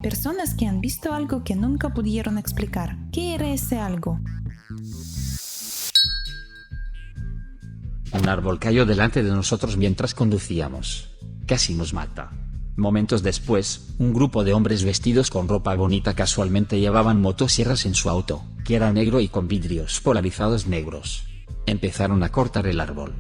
personas que han visto algo que nunca pudieron explicar. ¿Qué era ese algo? Un árbol cayó delante de nosotros mientras conducíamos. Casi nos mata. Momentos después, un grupo de hombres vestidos con ropa bonita casualmente llevaban motosierras en su auto, que era negro y con vidrios polarizados negros. Empezaron a cortar el árbol.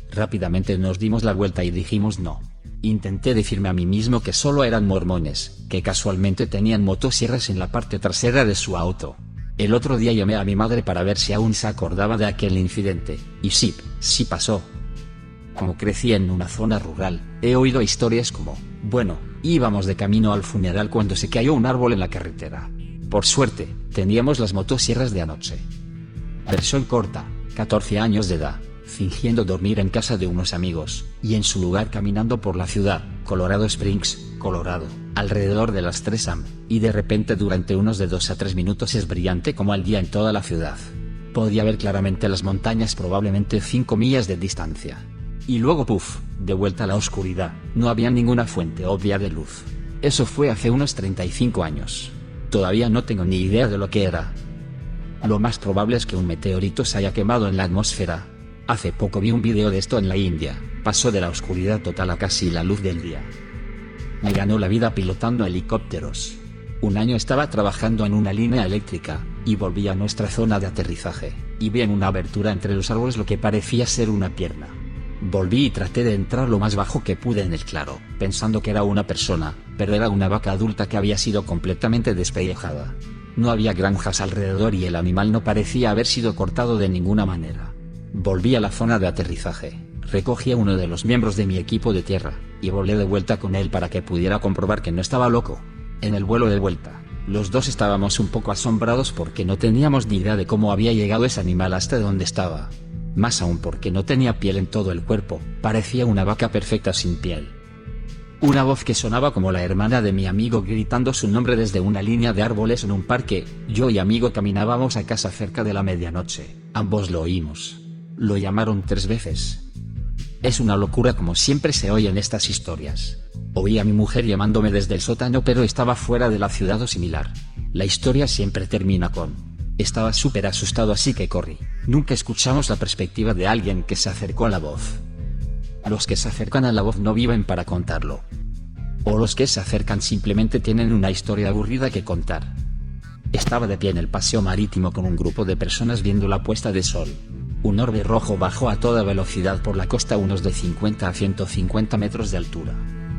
Rápidamente nos dimos la vuelta y dijimos no. Intenté decirme a mí mismo que solo eran mormones, que casualmente tenían motosierras en la parte trasera de su auto. El otro día llamé a mi madre para ver si aún se acordaba de aquel incidente, y sí pasó. Como crecí en una zona rural, he oído historias como, bueno, íbamos de camino al funeral cuando se cayó un árbol en la carretera. Por suerte, teníamos las motosierras de anoche. Versión corta, 14 años de edad, fingiendo dormir en casa de unos amigos, y en su lugar caminando por la ciudad, Colorado Springs, Colorado, alrededor de las 3 am, y de repente durante unos de 2 a 3 minutos es brillante como el día en toda la ciudad. Podía ver claramente las montañas probablemente 5 millas de distancia. Y luego puff, de vuelta a la oscuridad, no había ninguna fuente obvia de luz. Eso fue hace unos 35 años. Todavía no tengo ni idea de lo que era. Lo más probable es que un meteorito se haya quemado en la atmósfera. Hace poco vi un video de esto en la India, pasó de la oscuridad total a casi la luz del día. Me ganó la vida pilotando helicópteros. Un año estaba trabajando en una línea eléctrica, y volví a nuestra zona de aterrizaje, y vi en una abertura entre los árboles lo que parecía ser una pierna. Volví y traté de entrar lo más bajo que pude en el claro, pensando que era una persona, pero era una vaca adulta que había sido completamente despellejada. No había granjas alrededor y el animal no parecía haber sido cortado de ninguna manera. Volví a la zona de aterrizaje, recogí a uno de los miembros de mi equipo de tierra, y volé de vuelta con él para que pudiera comprobar que no estaba loco. En el vuelo de vuelta, los dos estábamos un poco asombrados porque no teníamos ni idea de cómo había llegado ese animal hasta donde estaba. Más aún porque no tenía piel en todo el cuerpo, parecía una vaca perfecta sin piel. Una voz que sonaba como la hermana de mi amigo gritando su nombre desde una línea de árboles en un parque. Yo y amigo caminábamos a casa cerca de la medianoche, ambos lo oímos. Lo llamaron 3 veces. Es una locura como siempre se oyen estas historias. Oí a mi mujer llamándome desde el sótano pero estaba fuera de la ciudad o similar. La historia siempre termina con: estaba súper asustado así que corrí. Nunca escuchamos la perspectiva de alguien que se acercó a la voz. Los que se acercan a la voz no viven para contarlo. O los que se acercan simplemente tienen una historia aburrida que contar. Estaba de pie en el paseo marítimo con un grupo de personas viendo la puesta de sol. Un orbe rojo bajó a toda velocidad por la costa a unos de 50 a 150 metros de altura.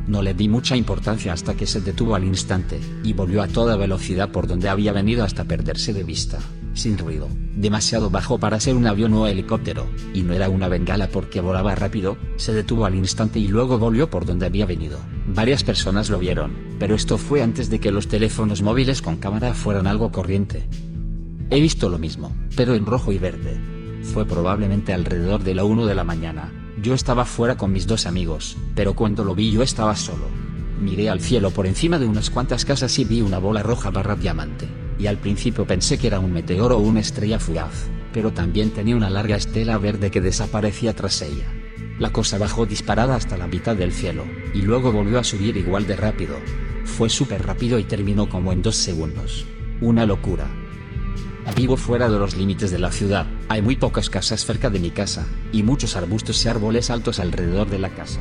No le di mucha importancia hasta que se detuvo al instante, y volvió a toda velocidad por donde había venido hasta perderse de vista, sin ruido, demasiado bajo para ser un avión o helicóptero, y no era una bengala porque volaba rápido. Se detuvo al instante y luego volvió por donde había venido. Varias personas lo vieron, pero esto fue antes de que los teléfonos móviles con cámara fueran algo corriente. He visto lo mismo, pero en rojo y verde. Fue probablemente alrededor de la 1 de la mañana. Yo estaba fuera con mis 2 amigos, pero cuando lo vi yo estaba solo. Miré al cielo por encima de unas cuantas casas y vi una bola roja / diamante, y al principio pensé que era un meteoro o una estrella fugaz, pero también tenía una larga estela verde que desaparecía tras ella. La cosa bajó disparada hasta la mitad del cielo, y luego volvió a subir igual de rápido. Fue súper rápido y terminó como en 2 segundos. Una locura. Vivo fuera de los límites de la ciudad, hay muy pocas casas cerca de mi casa, y muchos arbustos y árboles altos alrededor de la casa.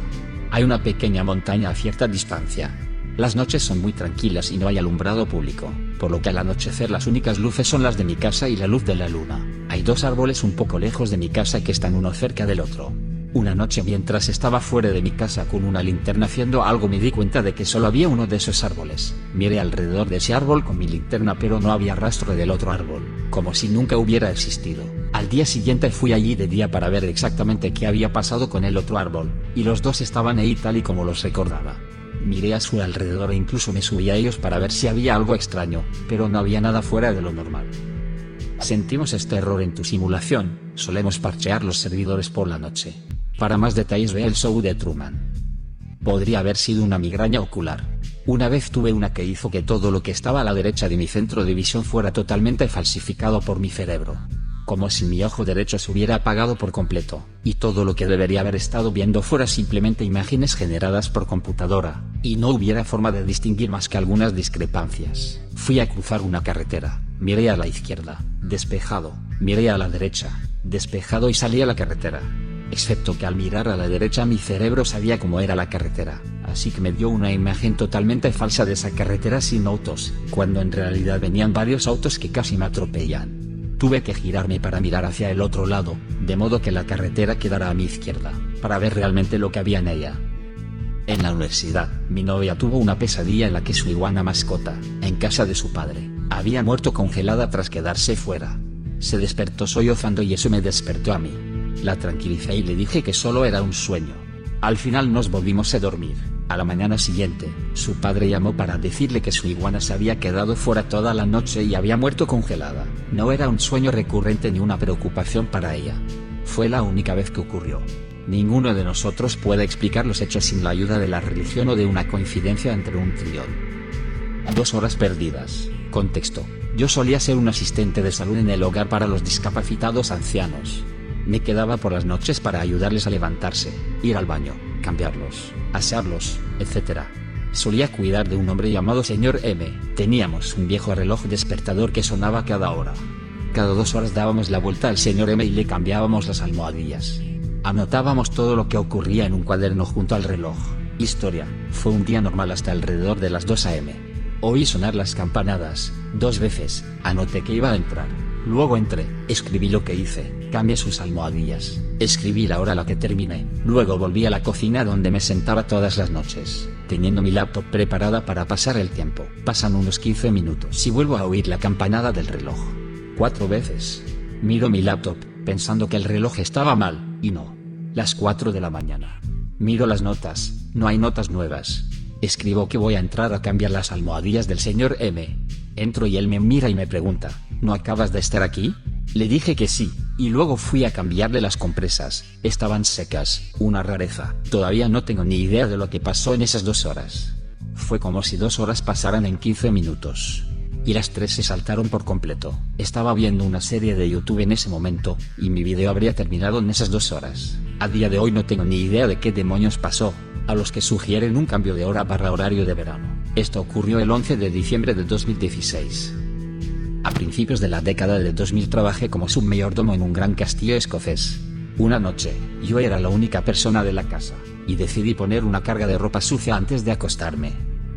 Hay una pequeña montaña a cierta distancia. Las noches son muy tranquilas y no hay alumbrado público, por lo que al anochecer las únicas luces son las de mi casa y la luz de la luna. Hay 2 árboles un poco lejos de mi casa que están uno cerca del otro. Una noche mientras estaba fuera de mi casa con una linterna haciendo algo me di cuenta de que solo había uno de esos árboles. Miré alrededor de ese árbol con mi linterna pero no había rastro del otro árbol, como si nunca hubiera existido. Al día siguiente fui allí de día para ver exactamente qué había pasado con el otro árbol, y los 2 estaban ahí tal y como los recordaba. Miré a su alrededor e incluso me subí a ellos para ver si había algo extraño, pero no había nada fuera de lo normal. Sentimos este error en tu simulación, solemos parchear los servidores por la noche. Para más detalles ve el show de Truman. Podría haber sido una migraña ocular. Una vez tuve una que hizo que todo lo que estaba a la derecha de mi centro de visión fuera totalmente falsificado por mi cerebro. como si mi ojo derecho se hubiera apagado por completo, y todo lo que debería haber estado viendo fuera simplemente imágenes generadas por computadora, y no hubiera forma de distinguir más que algunas discrepancias. Fui a cruzar una carretera, miré a la izquierda, despejado, miré a la derecha, despejado y salí a la carretera. Excepto que al mirar a la derecha mi cerebro sabía cómo era la carretera, así que me dio una imagen totalmente falsa de esa carretera sin autos, cuando en realidad venían varios autos que casi me atropellan. Tuve que girarme para mirar hacia el otro lado, de modo que la carretera quedara a mi izquierda, para ver realmente lo que había en ella. En la universidad, mi novia tuvo una pesadilla en la que su iguana mascota, en casa de su padre, había muerto congelada tras quedarse fuera. Se despertó sollozando y eso me despertó a mí. La tranquilicé y le dije que solo era un sueño. Al final nos volvimos a dormir. A la mañana siguiente, su padre llamó para decirle que su iguana se había quedado fuera toda la noche y había muerto congelada. No era un sueño recurrente ni una preocupación para ella. Fue la única vez que ocurrió. Ninguno de nosotros puede explicar los hechos sin la ayuda de la religión o de una coincidencia entre un trillón. 2 horas perdidas. Contexto. Yo solía ser un asistente de salud en el hogar para los discapacitados ancianos. Me quedaba por las noches para ayudarles a levantarse, ir al baño, cambiarlos, asearlos, etc. Solía cuidar de un hombre llamado Señor M. Teníamos un viejo reloj despertador que sonaba cada hora. Cada 2 horas dábamos la vuelta al Señor M y le cambiábamos las almohadillas. Anotábamos todo lo que ocurría en un cuaderno junto al reloj. Historia. Fue un día normal hasta alrededor de las 2 a.m. Oí sonar las campanadas, 2 veces, anoté que iba a entrar. Luego entré, escribí lo que hice, cambié sus almohadillas, escribí la hora a la que terminé, luego volví a la cocina donde me sentaba todas las noches, teniendo mi laptop preparada para pasar el tiempo. Pasan unos 15 minutos y vuelvo a oír la campanada del reloj. 4 veces. Miro mi laptop, pensando que el reloj estaba mal, y no. Las 4 de la mañana. Miro las notas, no hay notas nuevas. Escribo que voy a entrar a cambiar las almohadillas del señor M. Entro y él me mira y me pregunta, ¿no acabas de estar aquí? Le dije que sí, y luego fui a cambiarle las compresas. Estaban secas, una rareza. Todavía no tengo ni idea de lo que pasó en esas 2 horas. Fue como si 2 horas pasaran en 15 minutos. Y las 3 se saltaron por completo. Estaba viendo una serie de YouTube en ese momento, y mi video habría terminado en esas 2 horas. A día de hoy no tengo ni idea de qué demonios pasó. A los que sugieren un cambio de hora/horario de verano. Esto ocurrió el 11 de diciembre de 2016. A principios de la década de 2000 trabajé como submayordomo en un gran castillo escocés. Una noche, yo era la única persona de la casa, y decidí poner una carga de ropa sucia antes de acostarme.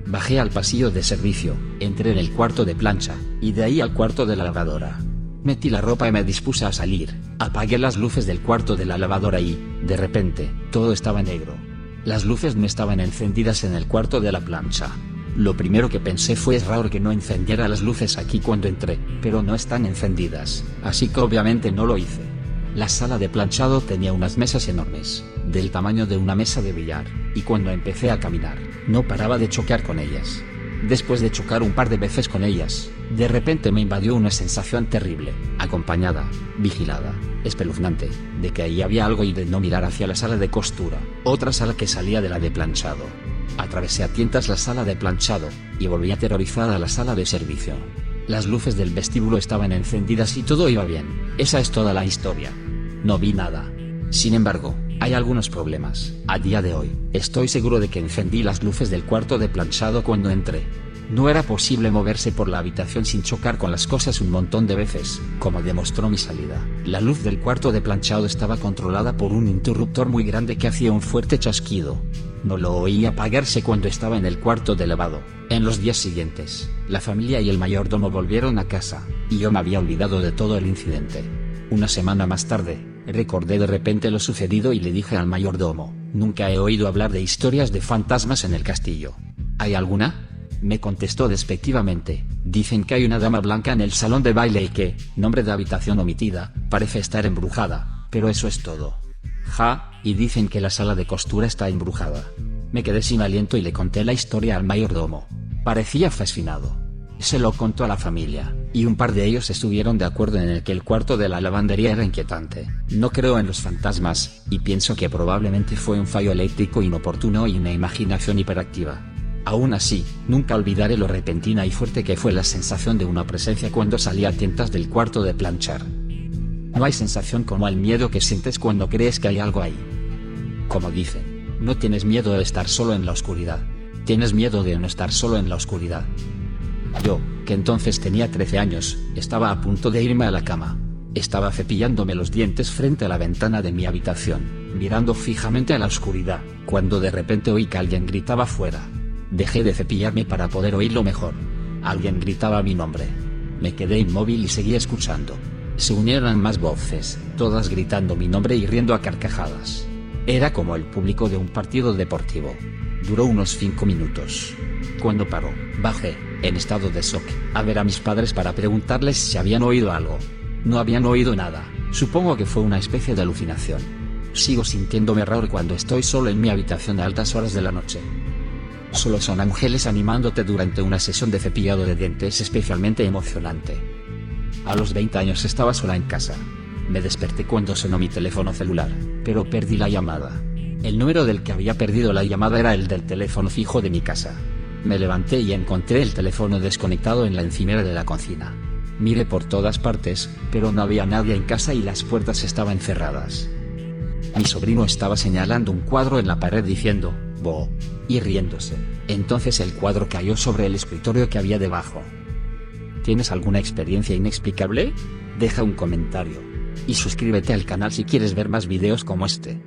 Bajé al pasillo de servicio, entré en el cuarto de plancha, y de ahí al cuarto de la lavadora. Metí la ropa y me dispuse a salir. Apagué las luces del cuarto de la lavadora y, de repente, todo estaba negro. Las luces no estaban encendidas en el cuarto de la plancha. Lo primero que pensé fue es raro que no encendiera las luces aquí cuando entré, pero no están encendidas, así que obviamente no lo hice. La sala de planchado tenía unas mesas enormes, del tamaño de una mesa de billar, y cuando empecé a caminar, no paraba de chocar con ellas. Después de chocar un par de veces con ellas, de repente me invadió una sensación terrible, acompañada, vigilada, espeluznante, de que ahí había algo y de no mirar hacia la sala de costura, otra sala que salía de la de planchado. Atravesé a tientas la sala de planchado, y volví aterrorizada a la sala de servicio. Las luces del vestíbulo estaban encendidas y todo iba bien. Esa es toda la historia. No vi nada. Sin embargo, hay algunos problemas. A día de hoy, estoy seguro de que encendí las luces del cuarto de planchado cuando entré. No era posible moverse por la habitación sin chocar con las cosas un montón de veces, como demostró mi salida. La luz del cuarto de planchado estaba controlada por un interruptor muy grande que hacía un fuerte chasquido. No lo oí apagarse cuando estaba en el cuarto de lavado. En los días siguientes, la familia y el mayordomo volvieron a casa, y yo me había olvidado de todo el incidente. Una semana más tarde, recordé de repente lo sucedido y le dije al mayordomo, nunca he oído hablar de historias de fantasmas en el castillo. ¿Hay alguna? Me contestó despectivamente, dicen que hay una dama blanca en el salón de baile y que, nombre de habitación omitida, parece estar embrujada, pero eso es todo. Ja, y dicen que la sala de costura está embrujada. Me quedé sin aliento y le conté la historia al mayordomo. Parecía fascinado. Se lo contó a la familia, y un par de ellos estuvieron de acuerdo en el que el cuarto de la lavandería era inquietante. No creo en los fantasmas, y pienso que probablemente fue un fallo eléctrico inoportuno y una imaginación hiperactiva. Aún así, nunca olvidaré lo repentina y fuerte que fue la sensación de una presencia cuando salí a tientas del cuarto de planchar. No hay sensación como el miedo que sientes cuando crees que hay algo ahí. Como dicen, no tienes miedo de estar solo en la oscuridad. Tienes miedo de no estar solo en la oscuridad. Yo, que entonces tenía 13 años, estaba a punto de irme a la cama. Estaba cepillándome los dientes frente a la ventana de mi habitación, mirando fijamente a la oscuridad, cuando de repente oí que alguien gritaba fuera. Dejé de cepillarme para poder oírlo mejor. Alguien gritaba mi nombre. Me quedé inmóvil y seguí escuchando. Se unieron más voces, todas gritando mi nombre y riendo a carcajadas. Era como el público de un partido deportivo. Duró unos 5 minutos. Cuando paró, bajé, en estado de shock, a ver a mis padres para preguntarles si habían oído algo. No habían oído nada. Supongo que fue una especie de alucinación. Sigo sintiéndome raro cuando estoy solo en mi habitación a altas horas de la noche. Solo son ángeles animándote durante una sesión de cepillado de dientes especialmente emocionante. A los 20 años estaba sola en casa. Me desperté cuando sonó mi teléfono celular, pero perdí la llamada. El número del que había perdido la llamada era el del teléfono fijo de mi casa. Me levanté y encontré el teléfono desconectado en la encimera de la cocina. Miré por todas partes, pero no había nadie en casa y las puertas estaban cerradas. Mi sobrino estaba señalando un cuadro en la pared diciendo, "Bo", y riéndose. Entonces el cuadro cayó sobre el escritorio que había debajo. ¿Tienes alguna experiencia inexplicable? Deja un comentario. Y suscríbete al canal si quieres ver más videos como este.